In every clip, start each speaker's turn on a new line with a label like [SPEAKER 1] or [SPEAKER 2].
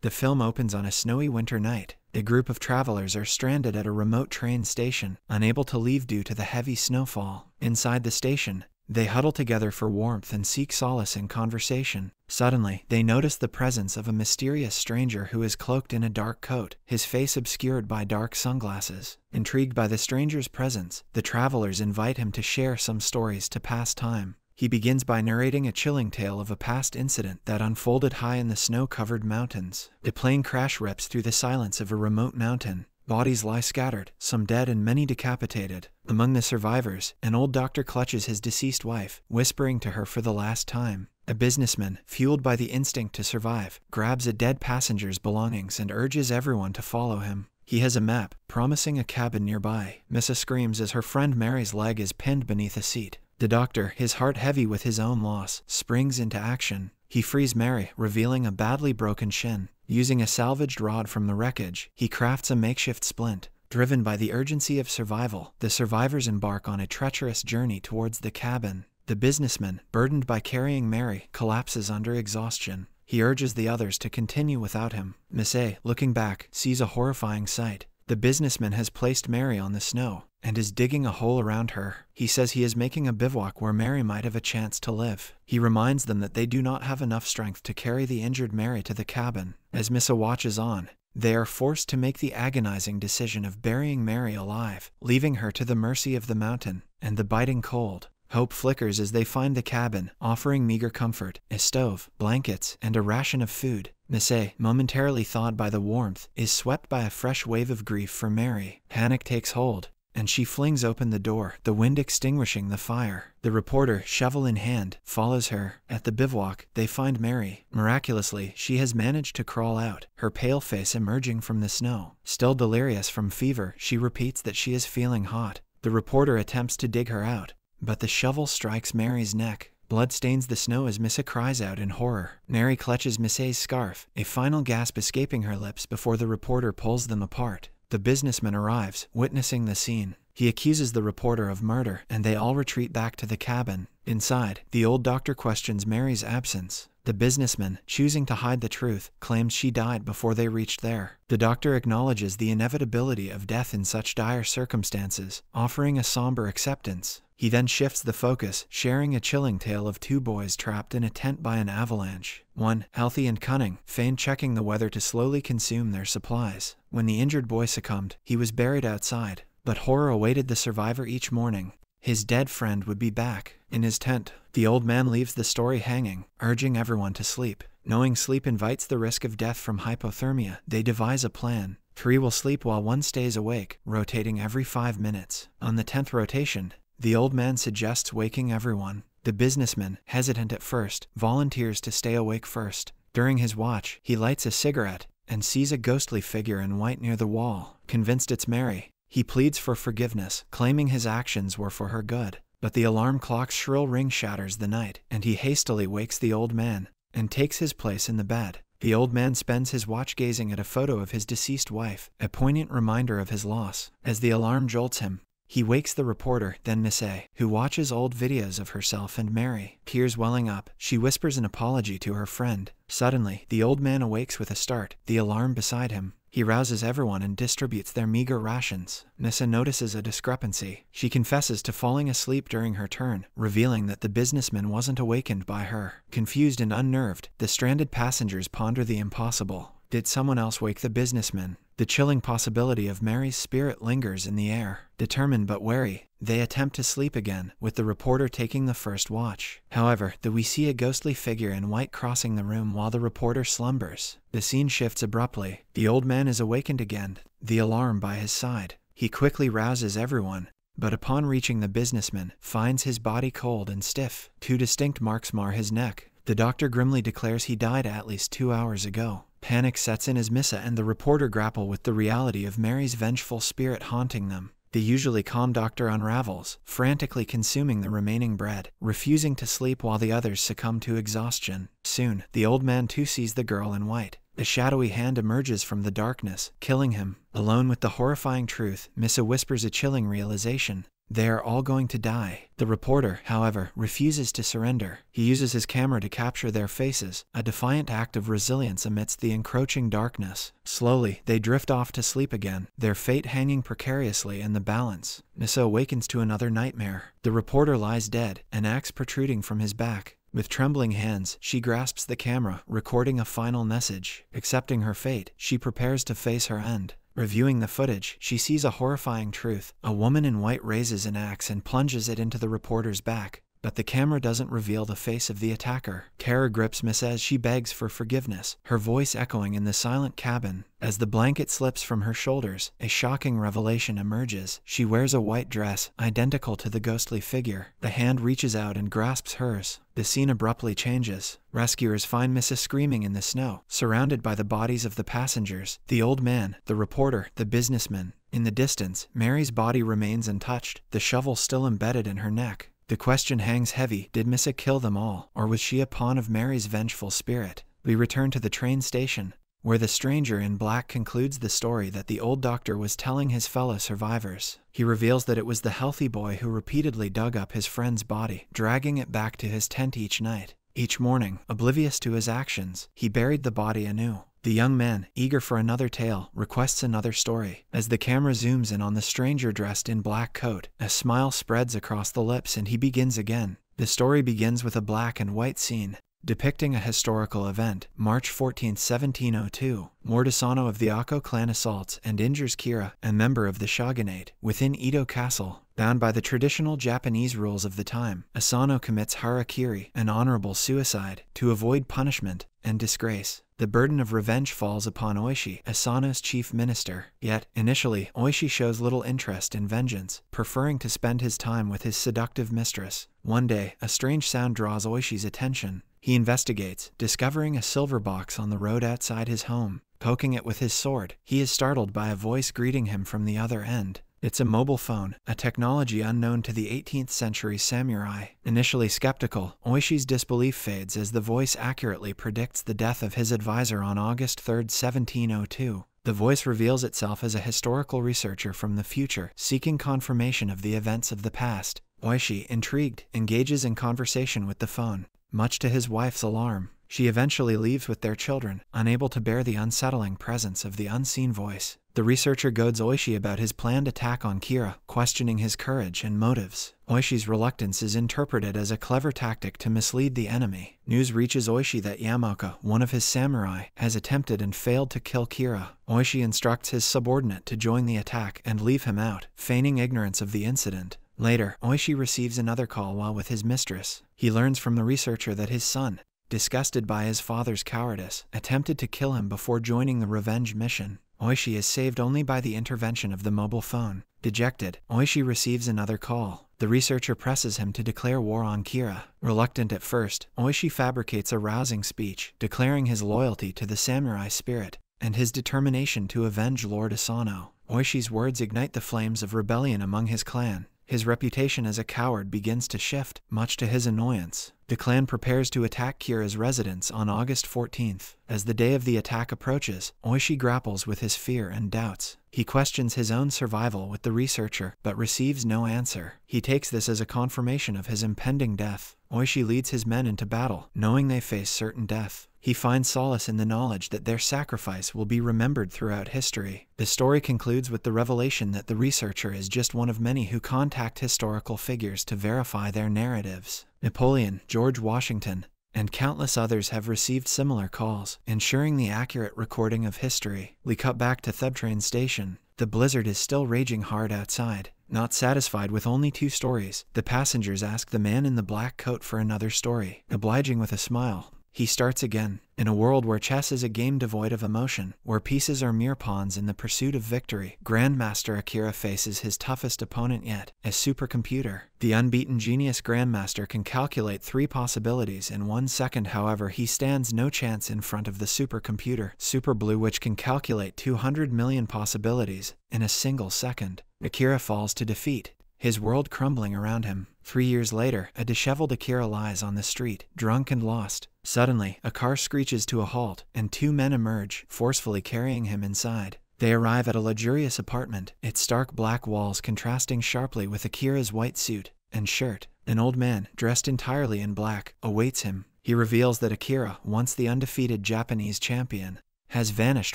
[SPEAKER 1] The film opens on a snowy winter night. A group of travelers are stranded at a remote train station, unable to leave due to the heavy snowfall. Inside the station, they huddle together for warmth and seek solace in conversation. Suddenly, they notice the presence of a mysterious stranger who is cloaked in a dark coat, his face obscured by dark sunglasses. Intrigued by the stranger's presence, the travelers invite him to share some stories to pass time. He begins by narrating a chilling tale of a past incident that unfolded high in the snow-covered mountains. A plane crash rips through the silence of a remote mountain. Bodies lie scattered, some dead and many decapitated. Among the survivors, an old doctor clutches his deceased wife, whispering to her for the last time. A businessman, fueled by the instinct to survive, grabs a dead passenger's belongings and urges everyone to follow him. He has a map, promising a cabin nearby. Missa screams as her friend Mary's leg is pinned beneath a seat. The doctor, his heart heavy with his own loss, springs into action. He frees Mary, revealing a badly broken shin. Using a salvaged rod from the wreckage, he crafts a makeshift splint. Driven by the urgency of survival, the survivors embark on a treacherous journey towards the cabin. The businessman, burdened by carrying Mary, collapses under exhaustion. He urges the others to continue without him. Missa, looking back, sees a horrifying sight. The businessman has placed Mary on the snow and is digging a hole around her. He says he is making a bivouac where Mary might have a chance to live. He reminds them that they do not have enough strength to carry the injured Mary to the cabin. As Missa watches on, they are forced to make the agonizing decision of burying Mary alive, leaving her to the mercy of the mountain and the biting cold. Hope flickers as they find the cabin, offering meager comfort, a stove, blankets, and a ration of food. Missa, momentarily thawed by the warmth, is swept by a fresh wave of grief for Mary. Panic takes hold, and she flings open the door, the wind extinguishing the fire. The reporter, shovel in hand, follows her. At the bivouac, they find Mary. Miraculously, she has managed to crawl out, her pale face emerging from the snow. Still delirious from fever, she repeats that she is feeling hot. The reporter attempts to dig her out, but the shovel strikes Mary's neck. Blood stains the snow as Missa cries out in horror. Mary clutches Missa's scarf, a final gasp escaping her lips before the reporter pulls them apart. The businessman arrives, witnessing the scene. He accuses the reporter of murder, and they all retreat back to the cabin. Inside, the old doctor questions Mary's absence. The businessman, choosing to hide the truth, claims she died before they reached there. The doctor acknowledges the inevitability of death in such dire circumstances, offering a somber acceptance. He then shifts the focus, sharing a chilling tale of two boys trapped in a tent by an avalanche. One, healthy and cunning, feigned checking the weather to slowly consume their supplies. When the injured boy succumbed, he was buried outside, but horror awaited the survivor each morning. His dead friend would be back. In his tent, the old man leaves the story hanging, urging everyone to sleep. Knowing sleep invites the risk of death from hypothermia, they devise a plan. 3 will sleep while 1 stays awake, rotating every 5 minutes. On the 10th rotation, the old man suggests waking everyone. The businessman, hesitant at first, volunteers to stay awake first. During his watch, he lights a cigarette and sees a ghostly figure in white near the wall. Convinced it's Mary, he pleads for forgiveness, claiming his actions were for her good. But the alarm clock's shrill ring shatters the night, and he hastily wakes the old man and takes his place in the bed. The old man spends his watch gazing at a photo of his deceased wife, a poignant reminder of his loss. As the alarm jolts him, he wakes the reporter, then Missa, who watches old videos of herself and Mary. Tears welling up, she whispers an apology to her friend. Suddenly, the old man awakes with a start, the alarm beside him. He rouses everyone and distributes their meager rations. Missa notices a discrepancy. She confesses to falling asleep during her turn, revealing that the businessman wasn't awakened by her. Confused and unnerved, the stranded passengers ponder the impossible. Did someone else wake the businessman? The chilling possibility of Mary's spirit lingers in the air. Determined but wary, they attempt to sleep again, with the reporter taking the first watch. However, we see a ghostly figure in white crossing the room while the reporter slumbers. The scene shifts abruptly. The old man is awakened again, the alarm by his side. He quickly rouses everyone, but upon reaching the businessman, finds his body cold and stiff. 2 distinct marks mar his neck. The doctor grimly declares he died at least 2 hours ago. Panic sets in as Missa and the reporter grapple with the reality of Mary's vengeful spirit haunting them. The usually calm doctor unravels, frantically consuming the remaining bread, refusing to sleep while the others succumb to exhaustion. Soon, the old man too sees the girl in white. A shadowy hand emerges from the darkness, killing him. Alone with the horrifying truth, Missa whispers a chilling realization. They are all going to die. The reporter, however, refuses to surrender. He uses his camera to capture their faces, a defiant act of resilience amidst the encroaching darkness. Slowly, they drift off to sleep again, their fate hanging precariously in the balance. Nissa awakens to another nightmare. The reporter lies dead, an axe protruding from his back. With trembling hands, she grasps the camera, recording a final message. Accepting her fate, she prepares to face her end. Reviewing the footage, she sees a horrifying truth. A woman in white raises an axe and plunges it into the reporter's back. But the camera doesn't reveal the face of the attacker. Kara grips Miss as she begs for forgiveness, her voice echoing in the silent cabin. As the blanket slips from her shoulders, a shocking revelation emerges. She wears a white dress, identical to the ghostly figure. The hand reaches out and grasps hers. The scene abruptly changes. Rescuers find Missa screaming in the snow, surrounded by the bodies of the passengers, the old man, the reporter, the businessman. In the distance, Mary's body remains untouched, the shovel still embedded in her neck. The question hangs heavy: did Missa kill them all, or was she a pawn of Mary's vengeful spirit? We return to the train station, where the stranger in black concludes the story that the old doctor was telling his fellow survivors. He reveals that it was the healthy boy who repeatedly dug up his friend's body, dragging it back to his tent each night. Each morning, oblivious to his actions, he buried the body anew. The young man, eager for another tale, requests another story. As the camera zooms in on the stranger dressed in black coat, a smile spreads across the lips and he begins again. The story begins with a black and white scene, depicting a historical event. March 14, 1702, Mordisano of the Ako clan assaults and injures Kira, a member of the shogunate, within Edo Castle. Bound by the traditional Japanese rules of the time, Asano commits harakiri, an honorable suicide, to avoid punishment and disgrace. The burden of revenge falls upon Oishi, Asano's chief minister. Yet, initially, Oishi shows little interest in vengeance, preferring to spend his time with his seductive mistress. One day, a strange sound draws Oishi's attention. He investigates, discovering a silver box on the road outside his home. Poking it with his sword, he is startled by a voice greeting him from the other end. It's a mobile phone, a technology unknown to the 18th century samurai. Initially skeptical, Oishi's disbelief fades as the voice accurately predicts the death of his advisor on August 3, 1702. The voice reveals itself as a historical researcher from the future, seeking confirmation of the events of the past. Oishi, intrigued, engages in conversation with the phone. Much to his wife's alarm, she eventually leaves with their children, unable to bear the unsettling presence of the unseen voice. The researcher goads Oishi about his planned attack on Kira, questioning his courage and motives. Oishi's reluctance is interpreted as a clever tactic to mislead the enemy. News reaches Oishi that Yamaoka, one of his samurai, has attempted and failed to kill Kira. Oishi instructs his subordinate to join the attack and leave him out, feigning ignorance of the incident. Later, Oishi receives another call while with his mistress. He learns from the researcher that his son, disgusted by his father's cowardice, attempted to kill him before joining the revenge mission. Oishi is saved only by the intervention of the mobile phone. Dejected, Oishi receives another call. The researcher presses him to declare war on Kira. Reluctant at first, Oishi fabricates a rousing speech, declaring his loyalty to the samurai spirit and his determination to avenge Lord Asano. Oishi's words ignite the flames of rebellion among his clan. His reputation as a coward begins to shift, much to his annoyance. The clan prepares to attack Kira's residence on August 14th. As the day of the attack approaches, Oishi grapples with his fear and doubts. He questions his own survival with the researcher, but receives no answer. He takes this as a confirmation of his impending death. Oishi leads his men into battle, knowing they face certain death. He finds solace in the knowledge that their sacrifice will be remembered throughout history. The story concludes with the revelation that the researcher is just one of many who contact historical figures to verify their narratives. Napoleon, George Washington, and countless others have received similar calls, ensuring the accurate recording of history. We cut back to Theb train station. The blizzard is still raging hard outside. Not satisfied with only 2 stories, the passengers ask the man in the black coat for another story. Obliging with a smile, he starts again. In a world where chess is a game devoid of emotion, where pieces are mere pawns in the pursuit of victory, Grandmaster Akira faces his toughest opponent yet, a supercomputer. The unbeaten genius Grandmaster can calculate 3 possibilities in 1 second. However, he stands no chance in front of the supercomputer, Super Blue, which can calculate 200 million possibilities in a single second. Akira falls to defeat, his world crumbling around him. 3 years later, a disheveled Akira lies on the street, drunk and lost. Suddenly, a car screeches to a halt, and 2 men emerge, forcefully carrying him inside. They arrive at a luxurious apartment, its stark black walls contrasting sharply with Akira's white suit and shirt. An old man, dressed entirely in black, awaits him. He reveals that Akira, once the undefeated Japanese champion, has vanished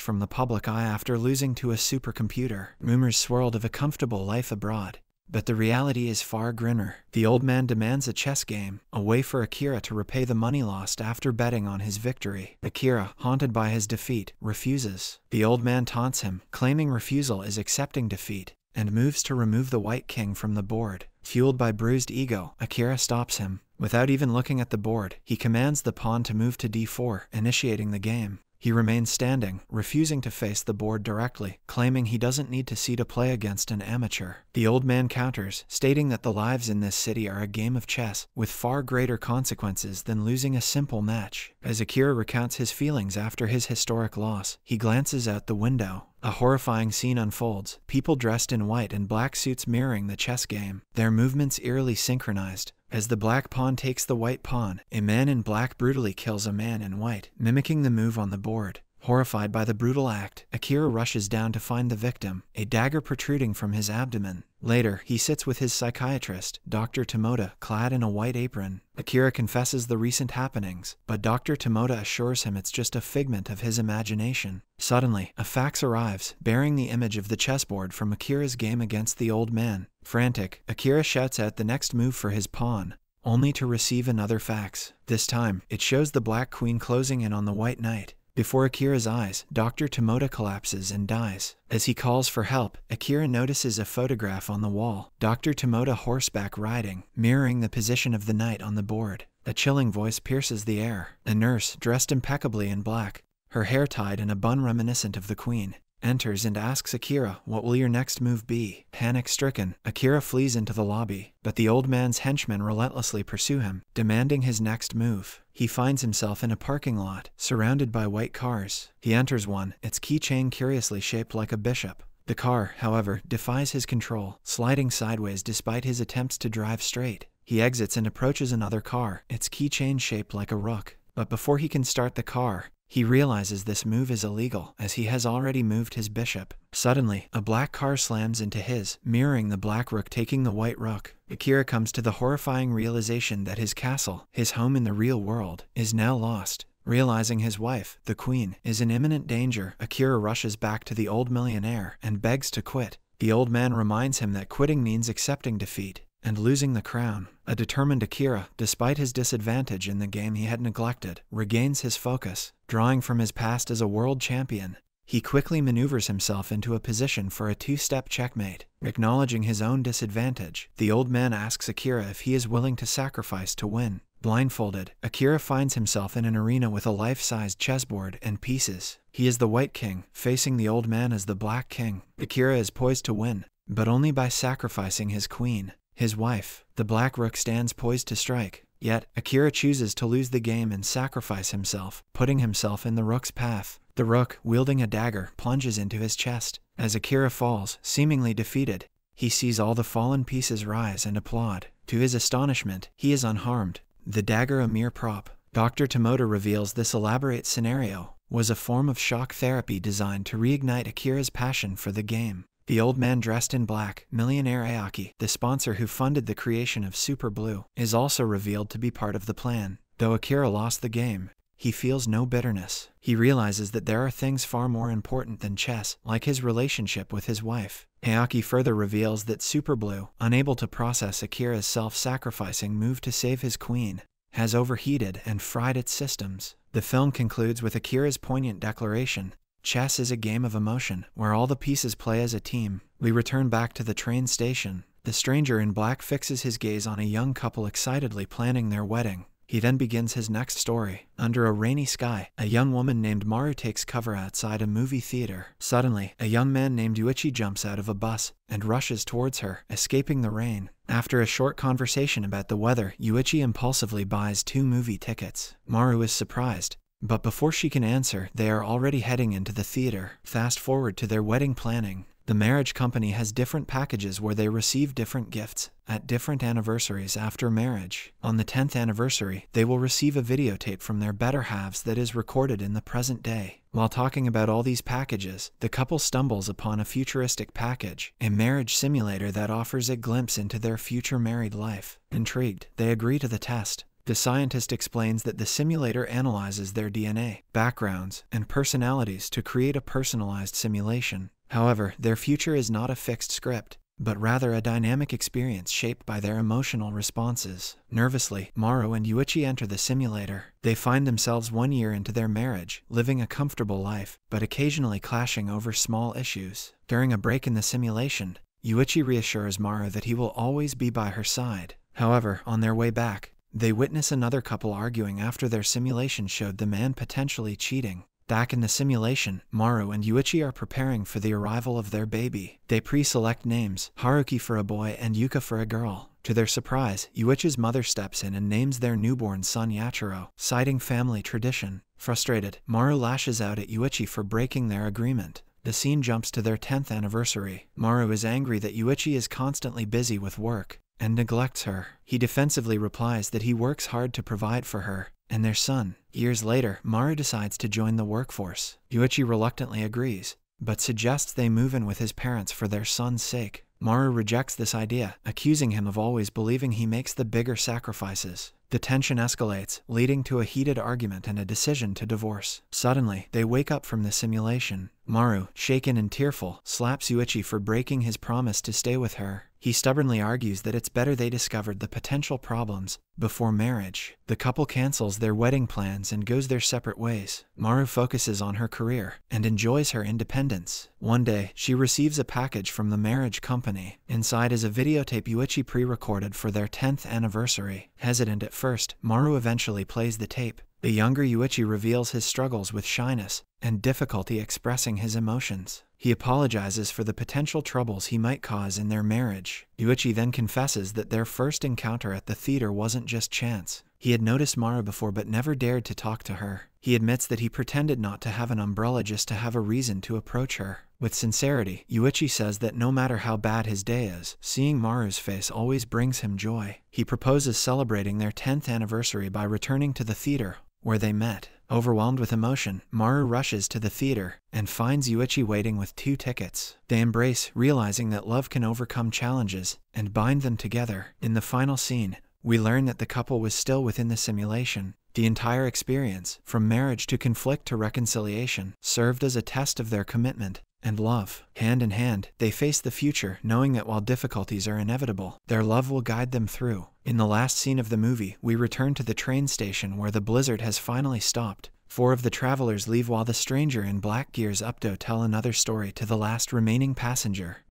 [SPEAKER 1] from the public eye after losing to a supercomputer. Rumors swirled of a comfortable life abroad, but the reality is far grimmer. The old man demands a chess game, a way for Akira to repay the money lost after betting on his victory. Akira, haunted by his defeat, refuses. The old man taunts him, claiming refusal is accepting defeat, and moves to remove the White King from the board. Fueled by bruised ego, Akira stops him. Without even looking at the board, he commands the pawn to move to d4, initiating the game. He remains standing, refusing to face the board directly, claiming he doesn't need to see to play against an amateur. The old man counters, stating that the lives in this city are a game of chess, with far greater consequences than losing a simple match. As Akira recounts his feelings after his historic loss, he glances out the window. A horrifying scene unfolds, people dressed in white and black suits mirroring the chess game, their movements eerily synchronized. As the black pawn takes the white pawn, a man in black brutally kills a man in white, mimicking the move on the board. Horrified by the brutal act, Akira rushes down to find the victim, a dagger protruding from his abdomen. Later, he sits with his psychiatrist, Dr. Tomoda, clad in a white apron. Akira confesses the recent happenings, but Dr. Tomoda assures him it's just a figment of his imagination. Suddenly, a fax arrives, bearing the image of the chessboard from Akira's game against the old man. Frantic, Akira shouts out the next move for his pawn, only to receive another fax. This time, it shows the black queen closing in on the white knight. Before Akira's eyes, Dr. Tomoda collapses and dies. As he calls for help, Akira notices a photograph on the wall. Dr. Tomoda horseback riding, mirroring the position of the knight on the board. A chilling voice pierces the air. A nurse, dressed impeccably in black, her hair tied in a bun reminiscent of the queen, enters and asks Akira, "What will your next move be?" Panic-stricken, Akira flees into the lobby, but the old man's henchmen relentlessly pursue him, demanding his next move. He finds himself in a parking lot, surrounded by white cars. He enters one, its keychain curiously shaped like a bishop. The car, however, defies his control, sliding sideways despite his attempts to drive straight. He exits and approaches another car, its keychain shaped like a rook. But before he can start the car, he realizes this move is illegal, as he has already moved his bishop. Suddenly, a black car slams into his, mirroring the black rook taking the white rook. Akira comes to the horrifying realization that his castle, his home in the real world, is now lost. Realizing his wife, the queen, is in imminent danger, Akira rushes back to the old millionaire and begs to quit. The old man reminds him that quitting means accepting defeat and losing the crown. A determined Akira, despite his disadvantage in the game he had neglected, regains his focus. Drawing from his past as a world champion, he quickly maneuvers himself into a position for a two-step checkmate. Acknowledging his own disadvantage, the old man asks Akira if he is willing to sacrifice to win. Blindfolded, Akira finds himself in an arena with a life-sized chessboard and pieces. He is the White King, facing the old man as the Black King. Akira is poised to win, but only by sacrificing his queen. His wife, the Black Rook, stands poised to strike. Yet, Akira chooses to lose the game and sacrifice himself, putting himself in the Rook's path. The Rook, wielding a dagger, plunges into his chest. As Akira falls, seemingly defeated, he sees all the fallen pieces rise and applaud. To his astonishment, he is unharmed, the dagger a mere prop. Dr. Tomoda reveals this elaborate scenario was a form of shock therapy designed to reignite Akira's passion for the game. The old man dressed in black, millionaire Aoki, the sponsor who funded the creation of Super Blue, is also revealed to be part of the plan. Though Akira lost the game, he feels no bitterness. He realizes that there are things far more important than chess, like his relationship with his wife. Aoki further reveals that Super Blue, unable to process Akira's self-sacrificing move to save his queen, has overheated and fried its systems. The film concludes with Akira's poignant declaration, "Chess is a game of emotion, where all the pieces play as a team." We return back to the train station. The stranger in black fixes his gaze on a young couple excitedly planning their wedding. He then begins his next story. Under a rainy sky, a young woman named Maru takes cover outside a movie theater. Suddenly, a young man named Yuichi jumps out of a bus and rushes towards her, escaping the rain. After a short conversation about the weather, Yuichi impulsively buys 2 movie tickets. Maru is surprised, but before she can answer, they are already heading into the theater. Fast forward to their wedding planning. The marriage company has different packages where they receive different gifts at different anniversaries after marriage. On the 10th anniversary, they will receive a videotape from their better halves that is recorded in the present day. While talking about all these packages, the couple stumbles upon a futuristic package, a marriage simulator that offers a glimpse into their future married life. Intrigued, they agree to the test. The scientist explains that the simulator analyzes their DNA, backgrounds, and personalities to create a personalized simulation. However, their future is not a fixed script, but rather a dynamic experience shaped by their emotional responses. Nervously, Maru and Yuichi enter the simulator. They find themselves 1 year into their marriage, living a comfortable life, but occasionally clashing over small issues. During a break in the simulation, Yuichi reassures Maru that he will always be by her side. However, on their way back, they witness another couple arguing after their simulation showed the man potentially cheating. Back in the simulation, Maru and Yuichi are preparing for the arrival of their baby. They pre-select names, Haruki for a boy and Yuka for a girl. To their surprise, Yuichi's mother steps in and names their newborn son Yachiro, citing family tradition. Frustrated, Maru lashes out at Yuichi for breaking their agreement. The scene jumps to their 10th anniversary. Maru is angry that Yuichi is constantly busy with work and neglects her. He defensively replies that he works hard to provide for her and their son. Years later, Maru decides to join the workforce. Yuichi reluctantly agrees, but suggests they move in with his parents for their son's sake. Maru rejects this idea, accusing him of always believing he makes the bigger sacrifices. The tension escalates, leading to a heated argument and a decision to divorce. Suddenly, they wake up from the simulation. Maru, shaken and tearful, slaps Yuichi for breaking his promise to stay with her. He stubbornly argues that it's better they discovered the potential problems before marriage. The couple cancels their wedding plans and goes their separate ways. Maru focuses on her career and enjoys her independence. One day, she receives a package from the marriage company. Inside is a videotape Yuichi pre-recorded for their 10th anniversary. Hesitant at first, Maru eventually plays the tape. The younger Yuichi reveals his struggles with shyness and difficulty expressing his emotions. He apologizes for the potential troubles he might cause in their marriage. Yuichi then confesses that their first encounter at the theater wasn't just chance. He had noticed Maru before but never dared to talk to her. He admits that he pretended not to have an umbrella just to have a reason to approach her. With sincerity, Yuichi says that no matter how bad his day is, seeing Maru's face always brings him joy. He proposes celebrating their 10th anniversary by returning to the theater where they met. Overwhelmed with emotion, Maru rushes to the theater and finds Yuichi waiting with 2 tickets. They embrace, realizing that love can overcome challenges and bind them together. In the final scene, we learn that the couple was still within the simulation. The entire experience, from marriage to conflict to reconciliation, served as a test of their commitment and love. Hand in hand, they face the future, knowing that while difficulties are inevitable, their love will guide them through. In the last scene of the movie, we return to the train station where the blizzard has finally stopped. 4 of the travelers leave while the stranger in black gears up to tell another story to the last remaining passenger.